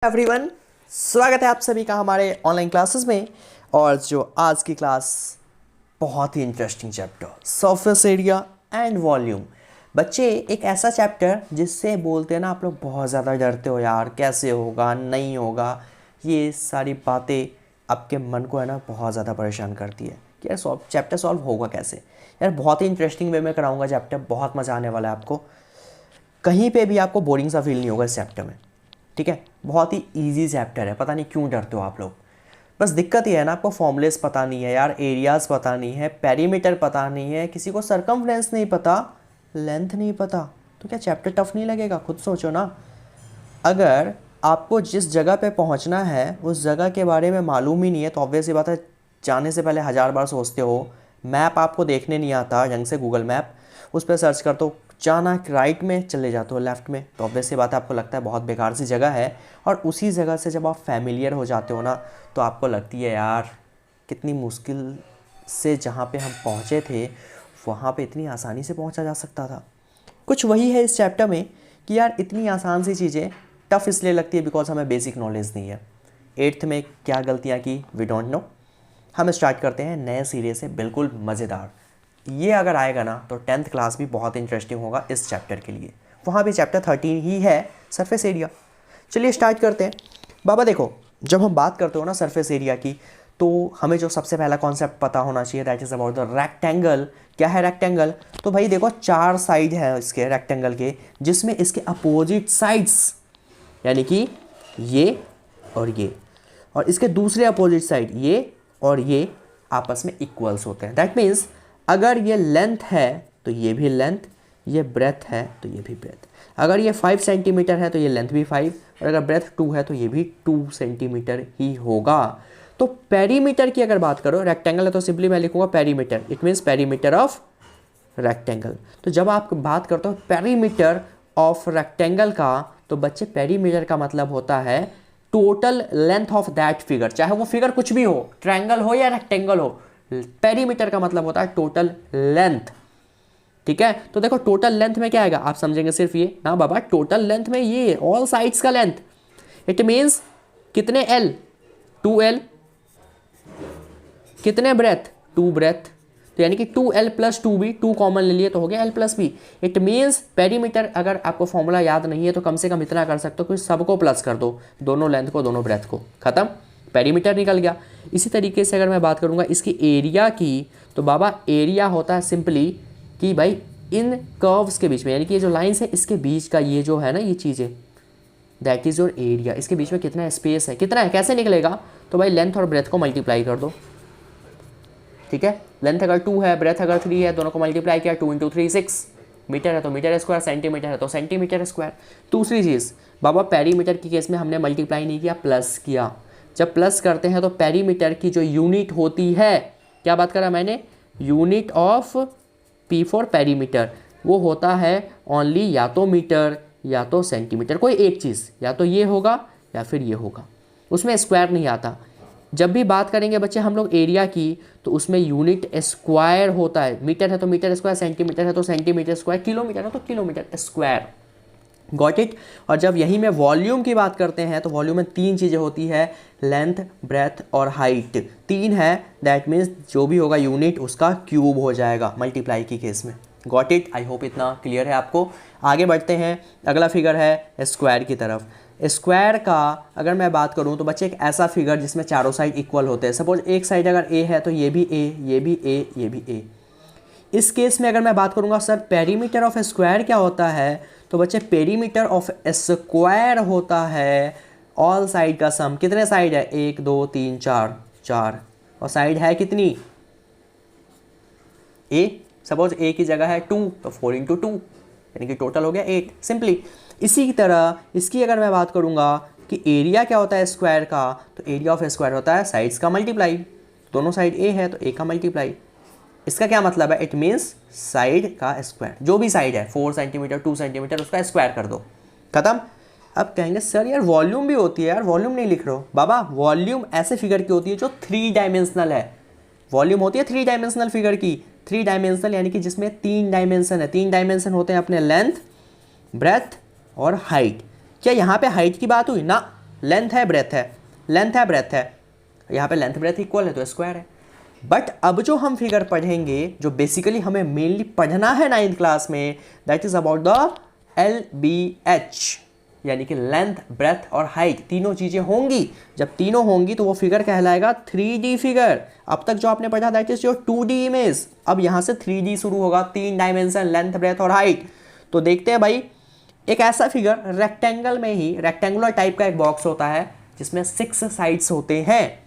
Everyone, स्वागत है आप सभी का हमारे ऑनलाइन क्लासेस में। और जो आज की क्लास बहुत ही interesting chapter surface area and volume. बच्चे, एक ऐसा चैप्टर जिससे बोलते हैं ना आप लोग बहुत ज़्यादा डरते हो यार, कैसे होगा नहीं होगा, ये सारी बातें आपके मन को है ना बहुत ज़्यादा परेशान करती है कि यार चैप्टर सॉल्व होगा कैसे। यार बहुत ही इंटरेस्टिंग वे में कराऊंगा चैप्टर, बहुत मज़ा आने वाला है आपको। कहीं पे भी आपको बोरिंग सा फील नहीं होगा इस चैप्टर में, ठीक है। बहुत ही इजी चैप्टर है, पता नहीं क्यों डरते हो आप लोग। बस दिक्कत ये है ना, आपको फॉर्मूलेस पता नहीं है यार, एरियाज़ पता नहीं है, पेरीमीटर पता नहीं है, किसी को सर्कमफ्रेंस नहीं पता, लेंथ नहीं पता, तो क्या चैप्टर टफ नहीं लगेगा? खुद सोचो ना। अगर आपको जिस जगह पे पहुंचना है उस जगह के बारे में मालूम ही नहीं है तो ऑब्वियस ये बात है, जाने से पहले 1000 बार सोचते हो। मैप आपको देखने नहीं आता ढंग से, गूगल मैप उस पर सर्च करते हो, जाना राइट में चले जाते हो लेफ़्ट में, तो ऑब्वियस ये बात है आपको लगता है बहुत बेकार सी जगह है। और उसी जगह से जब आप फैमिलियर हो जाते हो ना तो आपको लगती है यार कितनी मुश्किल से जहाँ पे हम पहुँचे थे वहाँ पे इतनी आसानी से पहुँचा जा सकता था। कुछ वही है इस चैप्टर में कि यार इतनी आसान सी चीज़ें टफ इसलिए लगती है बिकॉज हमें बेसिक नॉलेज नहीं है। 8th में क्या गलतियाँ की वी डोंट नो। हम स्टार्ट करते हैं नए सिरे से, बिल्कुल मज़ेदार। ये अगर आएगा ना तो 10th क्लास भी बहुत इंटरेस्टिंग होगा इस चैप्टर के लिए। वहाँ भी चैप्टर 13 ही है, सरफेस एरिया। चलिए स्टार्ट करते हैं। बाबा देखो, जब हम बात करते हो ना सरफेस एरिया की तो हमें जो सबसे पहला कॉन्सेप्ट पता होना चाहिए that is about the rectangle. क्या है रेक्टेंगल? तो भाई देखो 4 साइड है इसके रेक्टेंगल के, जिसमें इसके अपोजिट साइड्स यानी कि ये और इसके दूसरे अपोजिट साइड ये और ये आपस में इक्वल्स होते हैं। दैट मीन्स अगर ये लेंथ है तो ये भी लेंथ, ये ब्रेथ है तो ये भी ब्रेथ। अगर ये 5 सेंटीमीटर है तो ये लेंथ भी 5, और अगर ब्रेथ 2 है तो ये भी 2 सेंटीमीटर ही होगा। तो पेरीमीटर की अगर बात करो, रेक्टेंगल है तो सिंपली मैं लिखूंगा perimeter, it means perimeter of rectangle. तो जब आप बात करते हो पेरीमीटर ऑफ रेक्टेंगल का तो बच्चे पेरीमीटर का मतलब होता है total length of that figure, चाहे वो फिगर कुछ भी हो, ट्रायंगल हो या रेक्टेंगल हो, पेरीमीटर का मतलब होता है टोटल लेंथ। ठीक है, तो देखो टोटल लेंथ में क्या आएगा आप समझेंगे सिर्फ ये ना बाबा, टोटल लेंथ में ये ऑल साइड्स का लेंथ, इट मींस कितने एल, 2L, कितने ब्रेथ, 2 ब्रेथ, तो यानी कि 2L + 2B, 2 कॉमन ले लिए तो हो गया L + B। It means perimeter, अगर आपको फॉर्मूला याद नहीं है तो कम से कम इतना कर सकते हो कि सबको प्लस कर दो, दोनों लेंथ को दोनों ब्रेथ को, खत्म, पेरीमीटर निकल गया। इसी तरीके से अगर मैं बात करूंगा इसकी एरिया की तो बाबा एरिया होता है सिंपली कि भाई इन कर्व्स के बीच में, यानी कि ये जो लाइंस है इसके बीच का ये जो है ना ये चीज़ें, दैट इज़ योर एरिया। इसके बीच में कितना स्पेस है, कितना है, कैसे निकलेगा? तो भाई लेंथ और ब्रेथ को मल्टीप्लाई कर दो, ठीक है। लेंथ अगर 2 है, ब्रेथ अगर 3 है, दोनों को मल्टीप्लाई किया, 2 × 3 6, मीटर है तो मीटर स्क्वायर, सेंटीमीटर है तो सेंटीमीटर स्क्वायर। दूसरी चीज़ बाबा, पेरीमीटर की केस में हमने मल्टीप्लाई नहीं किया, प्लस किया। जब प्लस करते हैं तो पेरीमीटर की जो यूनिट होती है, क्या बात करा मैंने, unit of P for perimeter, वो होता है ओनली या तो मीटर या तो सेंटीमीटर, कोई एक चीज़, या तो ये होगा या फिर ये होगा, उसमें स्क्वायर नहीं आता। जब भी बात करेंगे बच्चे हम लोग एरिया की तो उसमें यूनिट स्क्वायर होता है, मीटर है तो मीटर स्क्वायर, सेंटीमीटर है तो सेंटीमीटर स्क्वायर, किलोमीटर है तो किलोमीटर स्क्वायर, गॉट इट। और जब यही में वॉल्यूम की बात करते हैं तो वॉल्यूम में 3 चीज़ें होती है, लेंथ, ब्रेथ और हाइट, 3 है, दैट मीन्स जो भी होगा यूनिट उसका क्यूब हो जाएगा मल्टीप्लाई की केस में, गॉट इट। आई होप इतना क्लियर है आपको। आगे बढ़ते हैं, अगला फिगर है स्क्वायर की तरफ। स्क्वायर का अगर मैं बात करूं तो बच्चे एक ऐसा फिगर जिसमें चारों साइड इक्वल होते हैं। सपोज एक साइड अगर ए है तो ये भी ए, ये भी ए, ये भी ए। इस केस में अगर मैं बात करूंगा सर पेरीमीटर ऑफ स्क्वायर क्या होता है, तो बच्चे पेरीमीटर ऑफ स्क्वायर होता है ऑल साइड का सम। कितने साइड है, 1 2 3 4, 4, और साइड है कितनी, ए। सपोज ए की जगह है 2 तो 4 × 2 यानी कि टोटल हो गया 8, सिंपली। इसी की तरह इसकी अगर मैं बात करूंगा कि एरिया क्या होता है स्क्वायर का, तो एरिया ऑफ स्क्वायर होता है साइड्स का मल्टीप्लाई, दोनों साइड ए है तो ए का मल्टीप्लाई। इसका क्या मतलब है, इट मीन्स साइड का स्क्वायर, जो भी साइड है 4 सेंटीमीटर 2 सेंटीमीटर उसका स्क्वायर कर दो, खत्म। अब कहेंगे सर यार वॉल्यूम भी होती है, यार वॉल्यूम नहीं लिख रहे हो। बाबा वॉल्यूम ऐसे फिगर की होती है जो 3 डायमेंशनल है, वॉल्यूम होती है 3 डायमेंशनल फिगर की। 3 डायमेंशनल यानी कि जिसमें 3 डायमेंशन है, 3 डायमेंशन होते हैं अपने लेंथ, ब्रेथ और हाइट। क्या यहाँ पे हाइट की बात हुई ना, लेंथ है ब्रेथ है, लेंथ है ब्रेथ है, यहाँ पे लेंथ ब्रेथ इक्वल है तो स्क्वायर है। बट अब जो हम फिगर पढ़ेंगे, जो बेसिकली हमें मेनली पढ़ना है 9th क्लास में, that is about the LBH, यानी कि लेंथ ब्रेथ और हाइट, तीनों चीजें होंगी। जब तीनों होंगी तो वो फिगर कहलाएगा 3D फिगर। अब तक जो आपने पढ़ा that is your 2D image, अब यहाँ से 3D शुरू होगा, 3 डायमेंशन, लेंथ ब्रेथ और हाइट। तो देखते हैं भाई, एक ऐसा फिगर रेक्टेंगल में ही, रेक्टेंगुलर टाइप का एक बॉक्स होता है जिसमें 6 साइड्स होते हैं,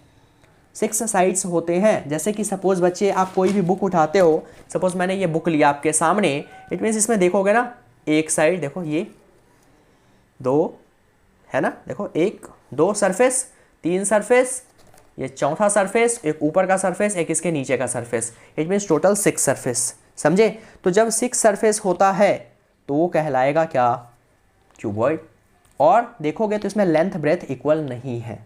6 साइड्स होते हैं। जैसे कि सपोज बच्चे आप कोई भी बुक उठाते हो, सपोज मैंने ये बुक लिया आपके सामने, इट मीन्स इसमें देखोगे ना, एक साइड देखो, ये 2 है ना, देखो 1 2 सरफेस, 3 सरफेस, ये चौथा सरफेस, एक ऊपर का सरफेस, एक इसके नीचे का surface, it means total 6 surface, समझे। तो जब 6 सरफेस होता है तो वो कहलाएगा क्या, क्यूबॉइड। और देखोगे तो इसमें लेंथ ब्रेथ इक्वल नहीं है,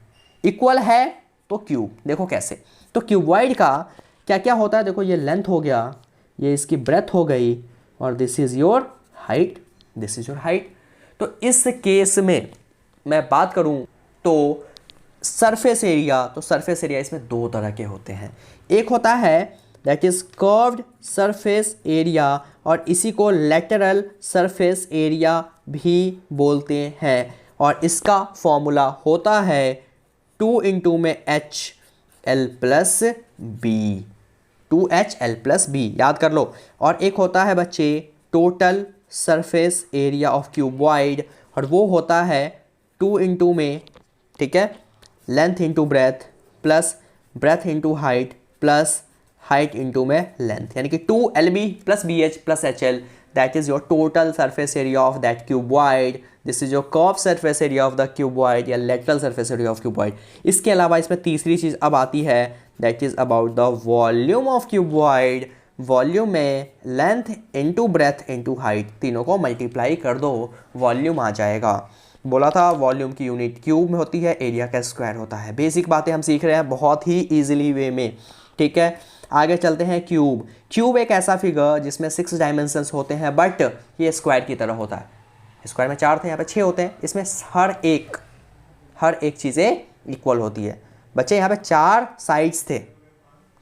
इक्वल है तो क्यूब। देखो कैसे, तो क्यूबॉइड का क्या क्या होता है, देखो ये लेंथ हो गया, ये इसकी ब्रेथ हो गई, और this is your height, this is your height. तो इस केस में मैं बात करूं तो सरफेस एरिया, तो सरफेस एरिया इसमें 2 तरह के होते हैं। एक होता है that is curved surface area, और इसी को लेटरल सरफेस एरिया भी बोलते हैं, और इसका फॉर्मूला होता है 2 इंटू में HL plus B, 2HL plus B, याद कर लो। और एक होता है बच्चे total surface area of cuboid, और वो होता है 2 इंटू में, ठीक है, length into breath plus breadth into height plus height into में लेंथ, यानी कि 2LB plus BH plus HL, that is your total surface area of that cuboid. This is your curve surface area of the cuboid या lateral surface area of cuboid. इसके अलावा इसमें तीसरी चीज़ अब आती है, that is about the volume of cuboid. Volume में length into breadth into height, तीनों को मल्टीप्लाई कर दो, वॉल्यूम आ जाएगा। बोला था वॉल्यूम की यूनिट क्यूब में होती है, एरिया का स्क्वायर होता है। बेसिक बातें हम सीख रहे हैं बहुत ही ईजिली वे में, ठीक है। आगे चलते हैं क्यूब। क्यूब एक ऐसा फिगर जिसमें 6 डायमेंशंस होते हैं, बट ये स्क्वायर की तरह होता है। स्क्वायर में 4 थे, यहाँ पे 6 होते हैं। इसमें हर एक चीज़ें इक्वल होती है। बच्चे यहाँ पे 4 साइड्स थे,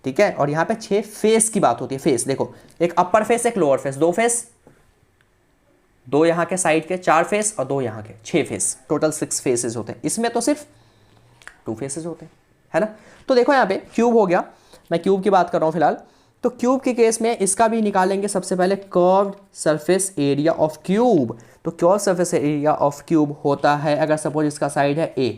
ठीक है, और यहाँ पे 6 फेस की बात होती है। फेस देखो, एक अपर फेस, एक लोअर फेस, 2 फेस, 2 यहाँ के साइड के 4 फेस, और 2 यहाँ के 6 फेस, टोटल 6 फेसेस होते हैं। इसमें तो सिर्फ 2 फेसेस होते हैं, है ना। तो देखो यहाँ पे क्यूब हो गया, मैं क्यूब की बात कर रहा हूँ फिलहाल। तो क्यूब के केस में इसका भी निकालेंगे सबसे पहले curved surface area of cube. तो curved surface area of cube होता है, अगर सपोज इसका साइड है ए,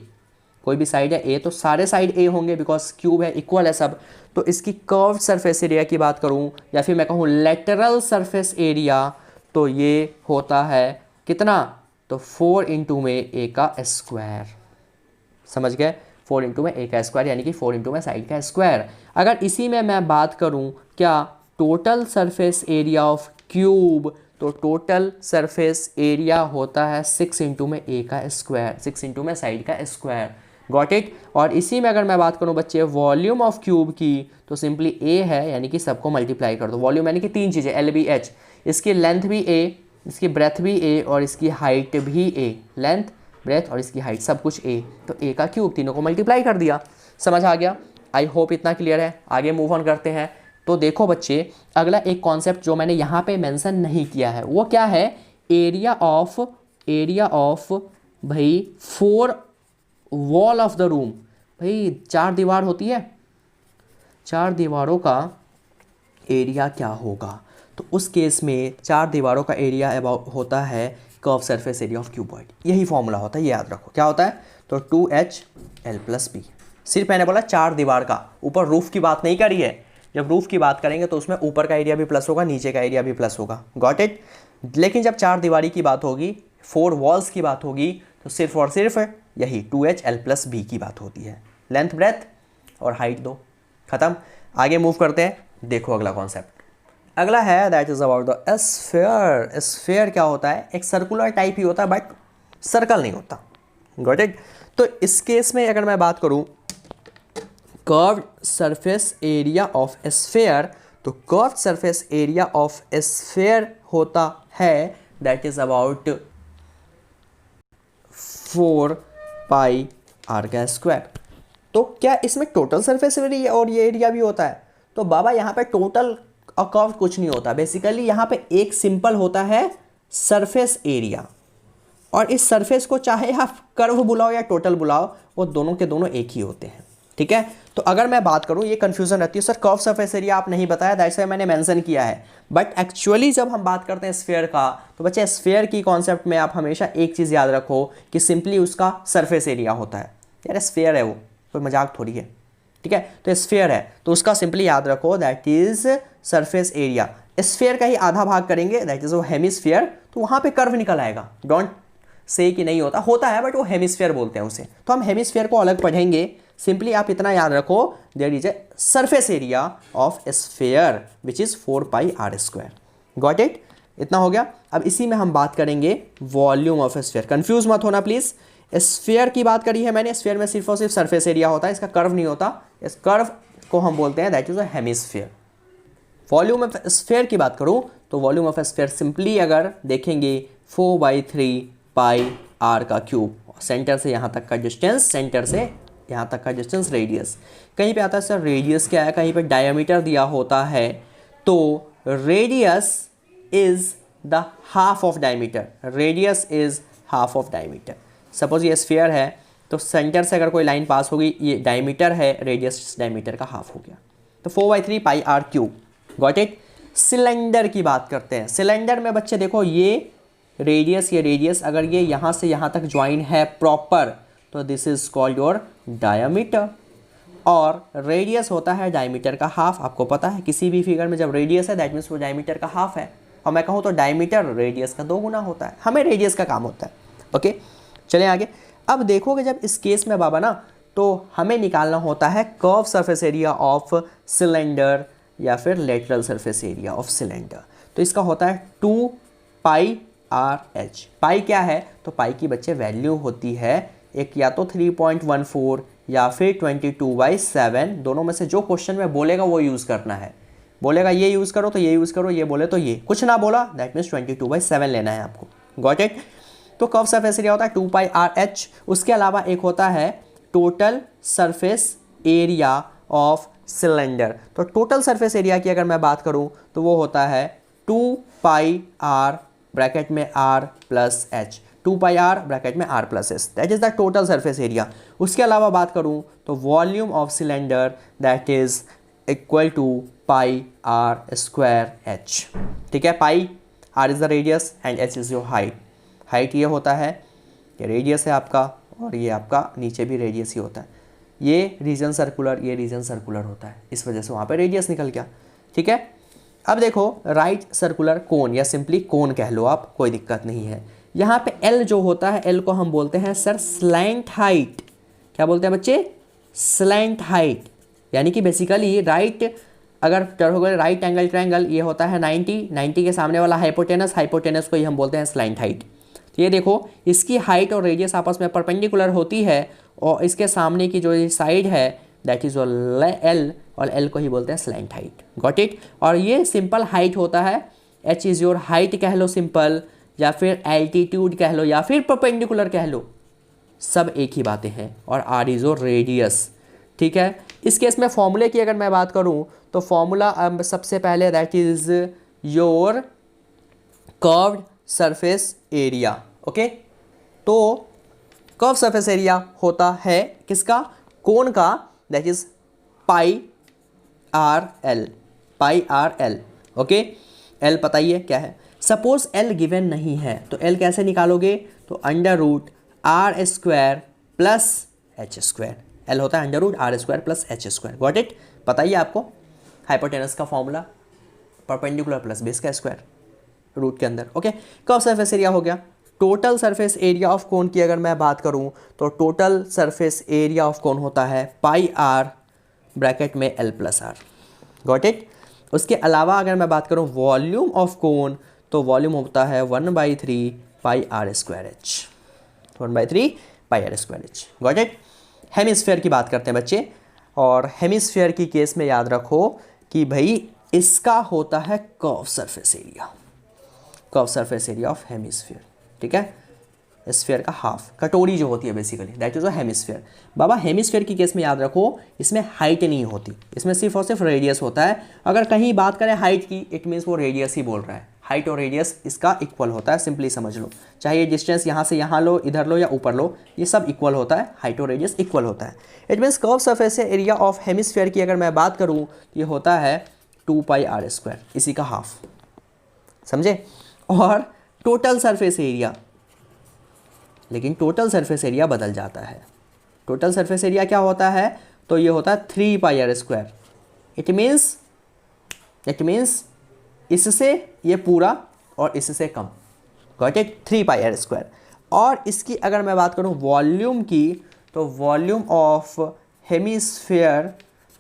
कोई भी साइड है ए, तो सारे साइड ए होंगे बिकॉज क्यूब है, इक्वल है सब। तो इसकी कर्व्ड सरफेस एरिया की बात करूं, या फिर मैं कहूं लेटरल सरफेस एरिया, तो ये होता है कितना, तो 4 इंटू में ए का स्क्वायर, समझ गए, 4 इंटू में ए का स्क्वायर, यानी कि 4 इंटू में साइड का स्क्वायर। अगर इसी में मैं बात करूं क्या, total surface area of cube, तो टोटल सरफेस एरिया होता है 6 इंटू में ए का स्क्वायर, 6 इंटू में साइड का स्क्वायर, गॉट इट। और इसी में अगर मैं बात करूं बच्चे वॉल्यूम ऑफ क्यूब की, तो सिंपली ए है, यानी कि सबको मल्टीप्लाई कर दो। वॉल्यूम यानी कि 3 चीज़ें, LBH, इसकी लेंथ भी ए, इसकी ब्रेथ भी ए, और इसकी हाइट भी ए, लेंथ ब्रेथ और इसकी हाइट सब कुछ ए, तो ए का क्यूब, तीनों को मल्टीप्लाई कर दिया। समझ आ गया, आई होप इतना क्लियर है। आगे मूव ऑन करते हैं। तो देखो बच्चे, अगला एक कॉन्सेप्ट जो मैंने यहाँ पे मेंशन नहीं किया है वो क्या है, एरिया ऑफ भाई 4 वॉल ऑफ द रूम। भाई 4 दीवार होती है, 4 दीवारों का एरिया क्या होगा, तो उस केस में 4 दीवारों का एरिया अबाउट होता है curve surface area of cuboid. यही फॉर्मूला होता है, ये याद रखो। क्या होता है, तो 2HL प्लस B। सिर्फ मैंने बोला 4 दीवार का, ऊपर रूफ की बात नहीं करी है। जब रूफ की बात करेंगे तो उसमें ऊपर का एरिया भी प्लस होगा, नीचे का एरिया भी प्लस होगा, गॉट इट। लेकिन जब 4 दीवारी की बात होगी, 4 वॉल्स की बात होगी, तो सिर्फ और सिर्फ यही 2HL प्लस B की बात होती है। लेंथ ब्रेथ और हाइट दो, खत्म। आगे मूव करते हैं, देखो अगला कॉन्सेप्ट। अगला है that is about the sphere. Sphere क्या होता है, एक सर्कुलर टाइप ही होता है बट सर्कल नहीं होता, गॉट इट। तो इस केस में अगर मैं बात करूं curved surface area of sphere, तो curved surface area of sphere होता है that is about 4 pi r का स्क्वायर। तो क्या इसमें टोटल सरफेस एरिया और ये एरिया भी होता है? तो बाबा यहाँ पे टोटल कर्व कुछ नहीं होता, बेसिकली यहाँ पे एक सिंपल होता है सरफेस एरिया, और इस सरफेस को चाहे आप कर्व बुलाओ या टोटल बुलाओ, वो दोनों के दोनों एक ही होते हैं। ठीक है, तो अगर मैं बात करूं, ये कंफ्यूजन रहती है, सर कर्व सरफेस एरिया आप नहीं बताया, दैट्स व्हाई मैंने मेंशन किया है। बट एक्चुअली जब हम बात करते हैं स्फीयर का, तो बच्चे स्फीयर की कॉन्सेप्ट में आप हमेशा एक चीज़ याद रखो कि सिंपली उसका सरफेस एरिया होता है। यार स्फीयर है, वो कोई मजाक थोड़ी है। ठीक है, तो स्फीयर है तो उसका सिंपली याद रखो that is surface area. Sphere का ही आधा भाग करेंगे, दैट इज वो हेमिस्फीयर, तो वहाँ पे कर्व निकल आएगा। डोंट से कि नहीं होता, होता है बट वो हेमिस्फीयर बोलते हैं उसे, तो हम हेमिस्फीयर को अलग पढ़ेंगे। सिंपली आप इतना याद रखो, there is a surface area of sphere which is 4 pi r square. Got it? इतना हो गया। अब इसी में हम बात करेंगे वॉल्यूम ऑफ स्फीयर। कंफ्यूज मत होना प्लीज, स्फीयर की बात करी है मैंने, स्फीयर में सिर्फ और सिर्फ सरफेस एरिया होता है, इसका कर्व नहीं होता। इस कर्व को हम बोलते हैं that is a hemisphere. Volume of sphere की बात करूं तो वॉल्यूम ऑफ स्फीयर सिंपली अगर देखेंगे 4/3 पाई आर का क्यूब, सेंटर से यहाँ तक का डिस्टेंस, सेंटर से यहाँ तक का डिस्टेंस रेडियस। कहीं पे आता है सर रेडियस क्या है, कहीं पे डायमीटर दिया होता है, तो radius is the half of diameter, radius is half of diameter. Suppose ये स्फीयर है तो सेंटर से अगर कोई लाइन पास होगी, ये डायमीटर है, रेडियस डायमीटर का हाफ हो गया, तो 4/3 pi r cube. Got it? Cylinder की बात करते हैं। सिलेंडर में बच्चे देखो ये रेडियस अगर ये यहाँ से यहाँ तक ज्वाइन है प्रॉपर, तो this is called your diameter, और रेडियस होता है डायमीटर का हाफ। आपको पता है किसी भी फिगर में जब रेडियस है दैट मीन्स वो डायमीटर का हाफ है, और मैं कहूँ तो डायमीटर रेडियस का 2 गुना होता है, हमें रेडियस का काम होता है। ओके, चलें आगे। अब देखोगे जब इस केस में बाबा ना, तो हमें निकालना होता है curve surface area of cylinder या फिर lateral surface area of cylinder. तो इसका होता है 2 पाई आर एच। पाई क्या है? तो पाई की बच्चे वैल्यू होती है एक या तो 3.14 या फिर 22/7, दोनों में से जो क्वेश्चन में बोलेगा वो यूज़ करना है। बोलेगा ये यूज़ करो तो ये यूज़ करो, ये बोले तो ये, कुछ ना बोला दैट मीन्स 22/7 लेना है आपको। Got it? तो कर्व सरफेस एरिया होता है 2 पाई आर एच। उसके अलावा एक होता है total surface area of cylinder. तो टोटल सरफेस एरिया की अगर मैं बात करूं तो वो होता है 2 पाई आर ब्रैकेट में r plus h, 2 pi are bracket में r plus s, that is the total surface area. उसके अलावा बात करूं तो volume of cylinder that is equal to pi r square h. ठीक है, pi r is the radius and h is your height. Height ये होता है, ये रेडियस है आपका, और ये आपका नीचे भी रेडियस ही होता है। ये रीजन सर्कुलर, ये रीजन सर्कुलर होता है, इस वजह से वहाँ पे रेडियस निकल गया। ठीक है, अब देखो राइट सर्कुलर कोन या सिंपली कोन कह लो आप, कोई दिक्कत नहीं है। यहाँ पे एल जो होता है, एल को हम बोलते हैं सर स्लैंट हाइट। क्या बोलते हैं बच्चे? स्लैंट हाइट, यानी कि बेसिकली राइट अगर टर्म राइट एंगल ट्रायंगल, ये होता है 90 के सामने वाला हाइपोटेनस, हाइपोटेनस को ही हम बोलते हैं स्लैंट हाइट। तो ये देखो इसकी हाइट और रेडियस आपस में परपेंडिकुलर होती है, और इसके सामने की जो साइड है दैट इज एल, और एल को ही बोलते हैं स्लैंट हाइट। Got it? और ये सिंपल हाइट होता है, एच इज योर हाइट कह लो सिंपल, या फिर एल्टीट्यूड कह लो, या फिर परपेंडिकुलर कह लो, सब एक ही बातें हैं। और आर इज योर रेडियस। ठीक है, इस केस में फॉर्मूले की अगर मैं बात करूं तो फॉर्मूला सबसे पहले that is your curved surface area. Okay, तो कर्व सरफेस एरिया होता है किसका? कोन का, that is pi R L, pi R L. Okay, L पता ही है क्या है। सपोज एल गिवन नहीं है तो एल कैसे निकालोगे? तो under root R square plus H square. L होता है under root R square plus H square. Got it? पता ही है आपको हाइपोटेनस का फॉर्मूला, परपेंडिकुलर प्लस बेस का स्क्वायर रूट के अंदर। ओके, कर्व सरफेस एरिया हो गया। Total surface area of cone की अगर मैं बात करूं तो total surface area of cone होता है पाई आर ब्रैकेट में L plus R. Got it? उसके अलावा अगर मैं बात करूं वॉल्यूम ऑफ कोन, तो वॉल्यूम होता है 1/3 pi r square h, 1/3 pi r square h. Got it? Hemisphere की बात करते हैं बच्चे, और हेमिस्फीयर की केस में याद रखो कि भाई इसका होता है curve surface area, curve surface area of hemisphere. ठीक है, स्फीयर का हाफ, कटोरी जो होती है basically, that is a hemisphere. Baba hemisphere की केस में याद रखो, इसमें हाइट नहीं होती, इसमें सिर्फ और सिर्फ रेडियस होता है। अगर कहीं बात करें हाइट की, इट मीन्स वो रेडियस ही बोल रहा है। हाइट और रेडियस इसका इक्वल होता है, सिंपली समझ लो। चाहे ये डिस्टेंस यहाँ से यहाँ लो, इधर लो या ऊपर लो, ये सब इक्वल होता है, हाइट और रेडियस इक्वल होता है। It means curve surface area of hemisphere की अगर मैं बात करूँ, ये होता है 2πr², इसी का हाफ, समझे। और टोटल सरफेस एरिया, लेकिन टोटल सरफेस एरिया बदल जाता है। टोटल सरफेस एरिया क्या होता है, तो ये होता है 3πr²। इट मीन्स इससे ये पूरा और इससे कम, गॉट इट, 3πr²। और इसकी अगर मैं बात करूं वॉल्यूम की, तो वॉल्यूम ऑफ हेमिस्फीयर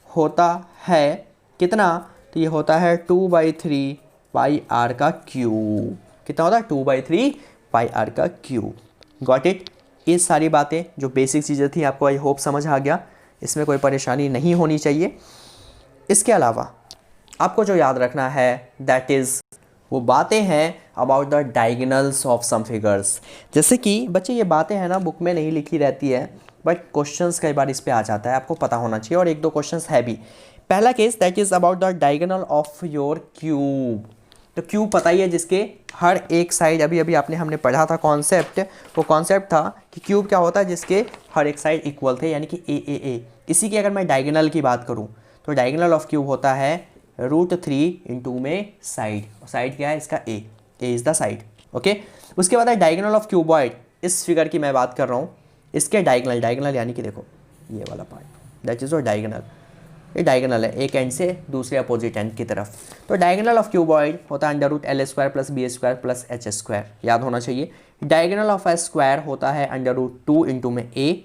होता है कितना, तो ये होता है 2/3πr का क्यूब। कितना होता है, 2/3πr का क्यूब, गॉट इट। ये सारी बातें जो बेसिक चीज़ें थी आपको आई होप समझ आ गया, इसमें कोई परेशानी नहीं होनी चाहिए। इसके अलावा आपको जो याद रखना है दैट इज़ वो बातें हैं about the diagonals of some figures. जैसे कि बच्चे ये बातें हैं ना बुक में नहीं लिखी रहती है, बट क्वेश्चंस कई बार इस पे आ जाता है, आपको पता होना चाहिए। और एक दो क्वेश्चंस है भी। पहला case that is about the diagonal of your cube. तो क्यूब पता ही है जिसके हर एक साइड, अभी आपने हमने पढ़ा था कॉन्सेप्ट, वो कॉन्सेप्ट था कि क्यूब क्या होता है जिसके हर एक साइड इक्वल थे, यानी कि ए। इसी की अगर मैं डायगोनल की बात करूँ तो डायगोनल ऑफ क्यूब होता है √3 में साइड, साइड क्या है इसका A is the side, okay. उसके बाद है डायगोनल ऑफ क्यूबॉइड। इस फिगर की मैं बात कर रहा हूँ, इसके डायगोनल यानी कि देखो ये वाला part, that is your diagonal. ये डायगोनल है एक एंड से दूसरे अपोजिट एंड की तरफ। तो डायगोनल ऑफ क्यूबॉइड होता है √L² + B² + H², याद होना चाहिए। डायगोनल ऑफ a स्क्वायर होता है √2 में a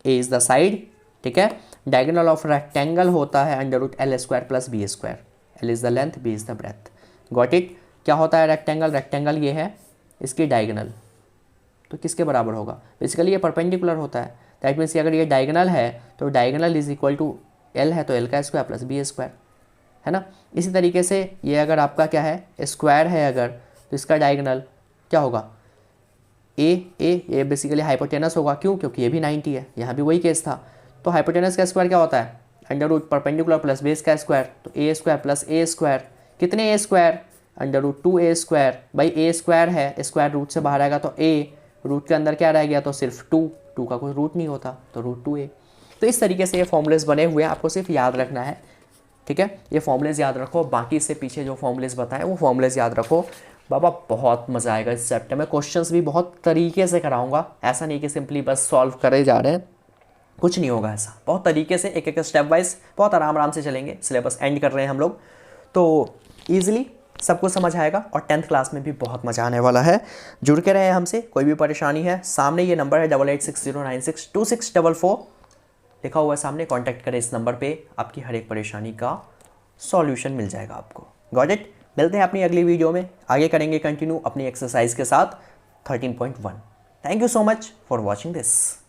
इज़ द साइड, ठीक है। डायगोनल ऑफ रेक्टेंगल होता है √L² + B², L is the length, B is the breadth, got it. क्या होता है रेक्टेंगल ये है, इसकी डायगोनल तो किसके बराबर होगा, बेसिकली ये परपेंडिकुलर होता है। दैट मीन्स अगर ये डायगोनल है तो diagonal is equal to L है तो L² + B², है ना। इसी तरीके से ये अगर आपका क्या है स्क्वायर है अगर, तो इसका डायगोनल क्या होगा ये बेसिकली हाइपोटेनस होगा। क्यों, क्योंकि ये भी 90 है, यहाँ भी वही केस था। तो हाइपोटेनस का स्क्वायर क्या होता है √ परपेंडिकुलर + बेस का स्क्वायर, तो a² + a²। कितने a², √2a²। भाई a² है, स्क्वायर रूट से बाहर आएगा तो a, रूट के अंदर क्या रह गया, तो सिर्फ 2 का कोई रूट नहीं होता, तो √2a। तो इस तरीके से ये फॉर्मूलेस बने हुए हैं, आपको सिर्फ याद रखना है, ठीक है। ये फॉर्मूलेस याद रखो, बाकी इससे पीछे जो फॉर्मूलेस बताएं वो फॉर्मूलेस याद रखो। बाबा बहुत मज़ा आएगा इस चैप्टर में, क्वेश्चंस भी बहुत तरीके से कराऊंगा। ऐसा नहीं कि सिंपली बस सॉल्व करे जा रहे हैं, कुछ नहीं होगा ऐसा। बहुत तरीके से एक स्टेप वाइज बहुत आराम से चलेंगे। सिलेबस एंड कर रहे हैं हम लोग, तो ईजिली सब कुछ समझ आएगा और 10th क्लास में भी बहुत मज़ा आने वाला है। जुड़ के रहे हमसे, कोई भी परेशानी है सामने ये नंबर है 8860962644 लिखा हुआ है सामने, कांटेक्ट करें इस नंबर पे, आपकी हर एक परेशानी का सॉल्यूशन मिल जाएगा आपको, गॉट इट। मिलते हैं अपनी अगली वीडियो में, आगे करेंगे कंटिन्यू अपनी एक्सरसाइज के साथ 13.1। Thank you so much for watching this.